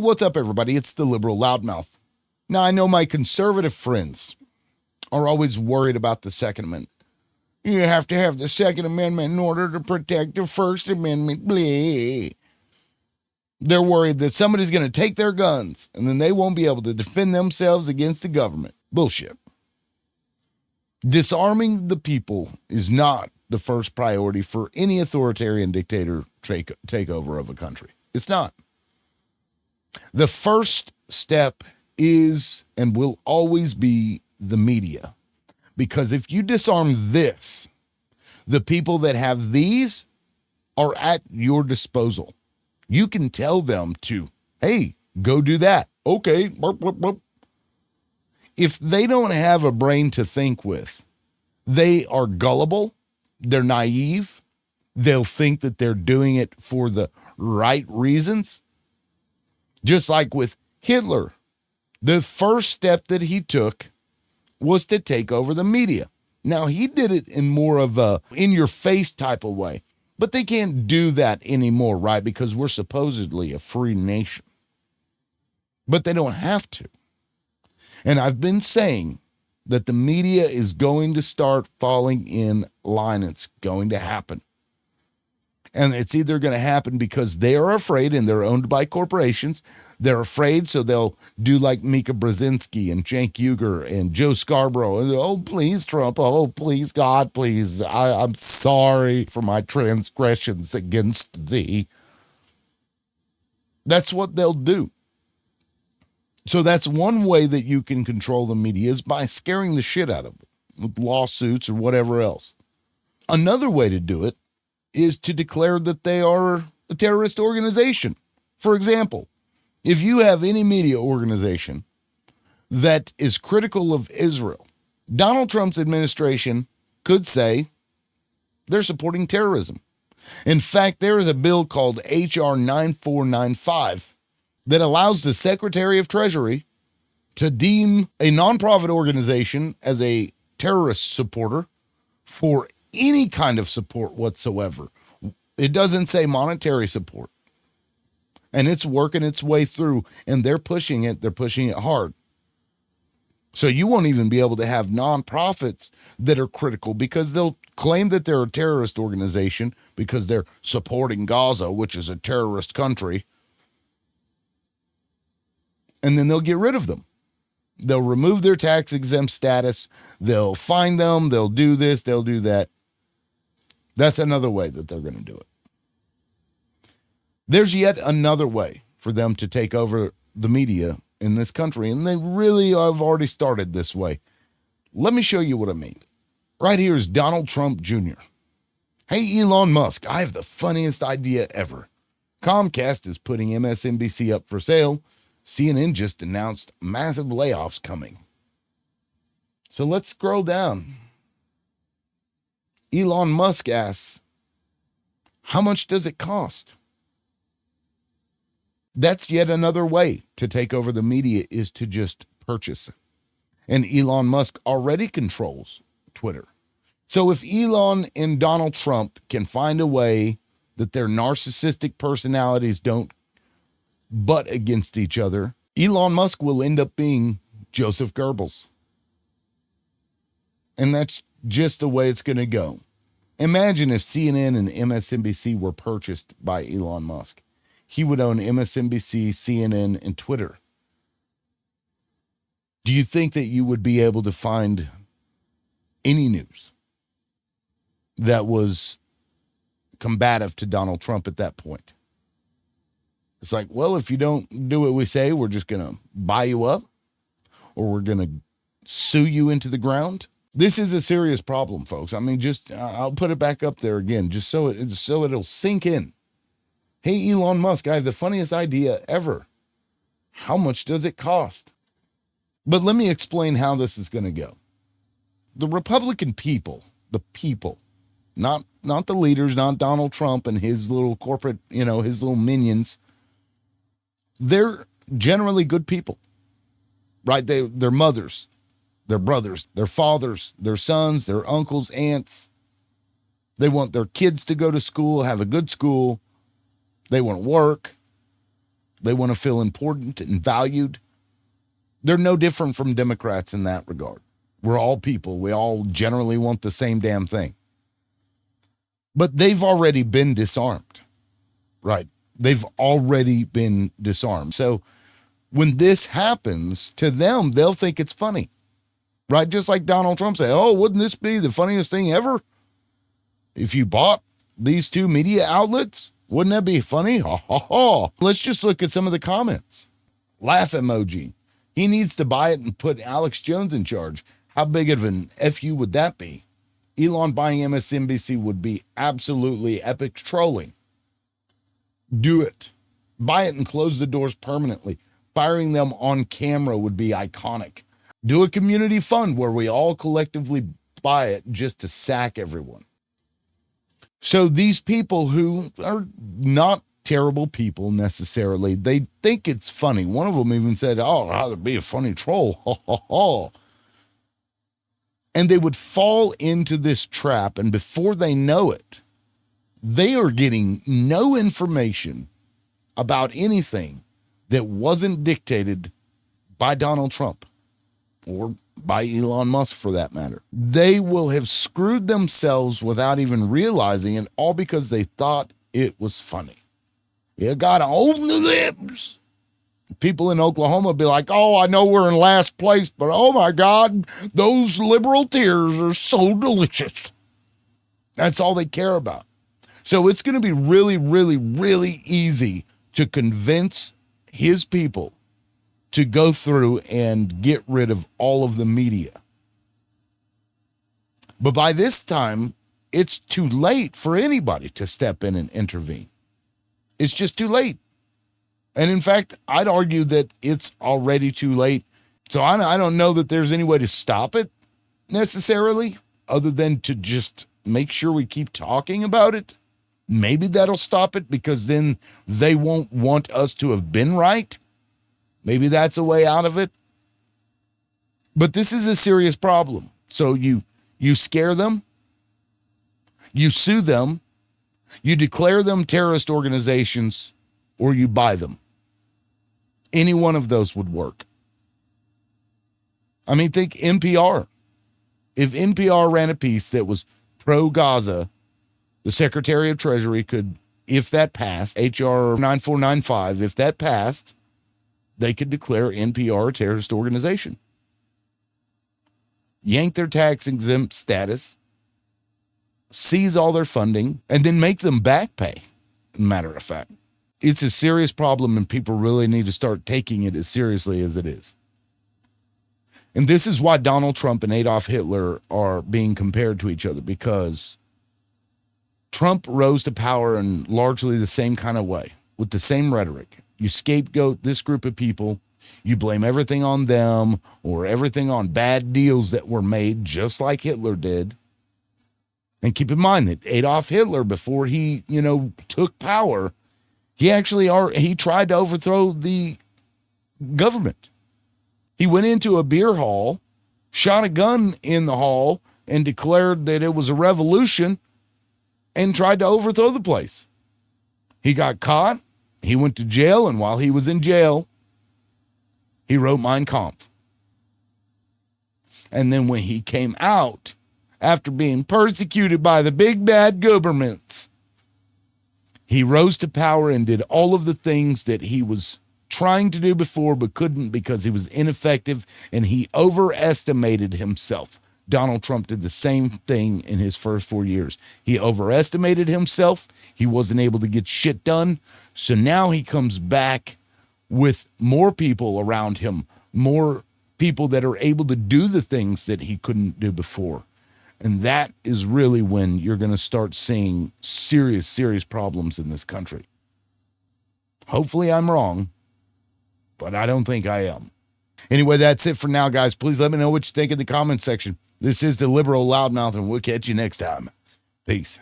what's up, everybody? It's the Liberal Loudmouth. Now, I know my conservative friends are always worried about the Second Amendment. You have to have the Second Amendment in order to protect the First Amendment. Blah. They're worried that somebody's going to take their guns and then they won't be able to defend themselves against the government. Bullshit. Disarming the people is not the first priority for any authoritarian dictator takeover of a country. It's not. The first step is and will always be the media. Because if you disarm this, the people that have these are at your disposal. You can tell them to, hey, go do that. Okay. Burp, burp, burp. If they don't have a brain to think with, they are gullible, they're naive, they'll think that they're doing it for the right reasons. Just like with Hitler, the first step that he took was to take over the media. Now, he did it in more of a in-your-face type of way, but they can't do that anymore, right? Because we're supposedly a free nation. But they don't have to. And I've been saying that the media is going to start falling in line. It's going to happen. And it's either going to happen because they are afraid and they're owned by corporations. They're afraid, so they'll do like Mika Brzezinski and Cenk Uygur and Joe Scarborough. And, oh, please, Trump. Oh, please, God, please. I'm sorry for my transgressions against thee. That's what they'll do. So that's one way that you can control the media is by scaring the shit out of them with lawsuits or whatever else. Another way to do it is to declare that they are a terrorist organization. For example, if you have any media organization that is critical of Israel, Donald Trump's administration could say they're supporting terrorism. In fact, there is a bill called H.R. 9495 that allows the Secretary of Treasury to deem a nonprofit organization as a terrorist supporter for any kind of support whatsoever. It doesn't say monetary support. And it's working its way through, and they're pushing it. They're pushing it hard. So you won't even be able to have nonprofits that are critical because they'll claim that they're a terrorist organization because they're supporting Gaza, which is a terrorist country. And then they'll get rid of them. They'll remove their tax-exempt status. They'll fine them. They'll do this. They'll do that. That's another way that they're going to do it. There's yet another way for them to take over the media in this country, and they really have already started this way. Let me show you what I mean. Right here is Donald Trump Jr. Hey, Elon Musk, I have the funniest idea ever. Comcast is putting MSNBC up for sale. CNN just announced massive layoffs coming. So let's scroll down. Elon Musk asks, how much does it cost? That's yet another way to take over the media is to just purchase it. And Elon Musk already controls Twitter. So if Elon and Donald Trump can find a way that their narcissistic personalities don't butt against each other, Elon Musk will end up being Joseph Goebbels. And that's just the way it's going to go. Imagine if CNN and MSNBC were purchased by Elon Musk. He would own MSNBC, CNN, and Twitter. Do you think that you would be able to find any news that was combative to Donald Trump at that point? It's like, well, if you don't do what we say, we're just going to buy you up or we're going to sue you into the ground. This is a serious problem, folks. I mean, just I'll put it back up there again, just so it'll sink in. Hey, Elon Musk, I have the funniest idea ever. How much does it cost? But let me explain how this is going to go. The Republican people, the people, not the leaders, not Donald Trump and his little corporate, his little minions. They're generally good people, right? They're mothers, their brothers, their fathers, their sons, their uncles, aunts. They want their kids to go to school, have a good school. They want to work. They want to feel important and valued. They're no different from Democrats in that regard. We're all people. We all generally want the same damn thing. But they've already been disarmed, right? They've already been disarmed. So when this happens to them, they'll think it's funny, right? Just like Donald Trump said, oh, wouldn't this be the funniest thing ever? If you bought these two media outlets, wouldn't that be funny? Ha, ha, ha. Let's just look at some of the comments. Laugh emoji. He needs to buy it and put Alex Jones in charge. How big of an FU would that be? Elon buying MSNBC would be absolutely epic trolling. Do it. Buy it and close the doors permanently. Firing them on camera would be iconic. Do a community fund where we all collectively buy it just to sack everyone. So these people who are not terrible people necessarily, they think it's funny. One of them even said, oh, I'd rather be a funny troll. Ha, ha, ha. And they would fall into this trap, and before they know it, they are getting no information about anything that wasn't dictated by Donald Trump or by Elon Musk for that matter. They will have screwed themselves without even realizing it, all because they thought it was funny. You gotta open the lips. People in Oklahoma be like, oh, I know we're in last place, but oh my God, those liberal tears are so delicious. That's all they care about. So it's going to be really, really, really easy to convince his people to go through and get rid of all of the media. But by this time, it's too late for anybody to step in and intervene. It's just too late. And in fact, I'd argue that it's already too late. So I don't know that there's any way to stop it necessarily, other than to just make sure we keep talking about it. Maybe that'll stop it, because then they won't want us to have been right. Maybe that's a way out of it. But this is a serious problem. So you scare them, you sue them, you declare them terrorist organizations, or you buy them. Any one of those would work. I mean, think NPR. If NPR ran a piece that was pro-Gaza, the Secretary of Treasury could, if that passed, HR 9495, if that passed, they could declare NPR a terrorist organization. Yank their tax-exempt status, seize all their funding, and then make them back pay, matter of fact. It's a serious problem, and people really need to start taking it as seriously as it is. And this is why Donald Trump and Adolf Hitler are being compared to each other, because Trump rose to power in largely the same kind of way, with the same rhetoric. You scapegoat this group of people, you blame everything on them, or everything on bad deals that were made, just like Hitler did. And keep in mind that Adolf Hitler, before he, took power, he tried to overthrow the government. He went into a beer hall, shot a gun in the hall, and declared that it was a revolution, and tried to overthrow the place. He got caught. He went to jail, and while he was in jail, he wrote Mein Kampf. And then when he came out, after being persecuted by the big bad governments, he rose to power and did all of the things that he was trying to do before but couldn't, because he was ineffective and he overestimated himself. Donald Trump did the same thing in his first 4 years. He overestimated himself. He wasn't able to get shit done. So now he comes back with more people around him, more people that are able to do the things that he couldn't do before. And that is really when you're going to start seeing serious, serious problems in this country. Hopefully I'm wrong, but I don't think I am. Anyway, that's it for now, guys. Please let me know what you think in the comments section. This is the Liberal Loudmouth, and we'll catch you next time. Peace.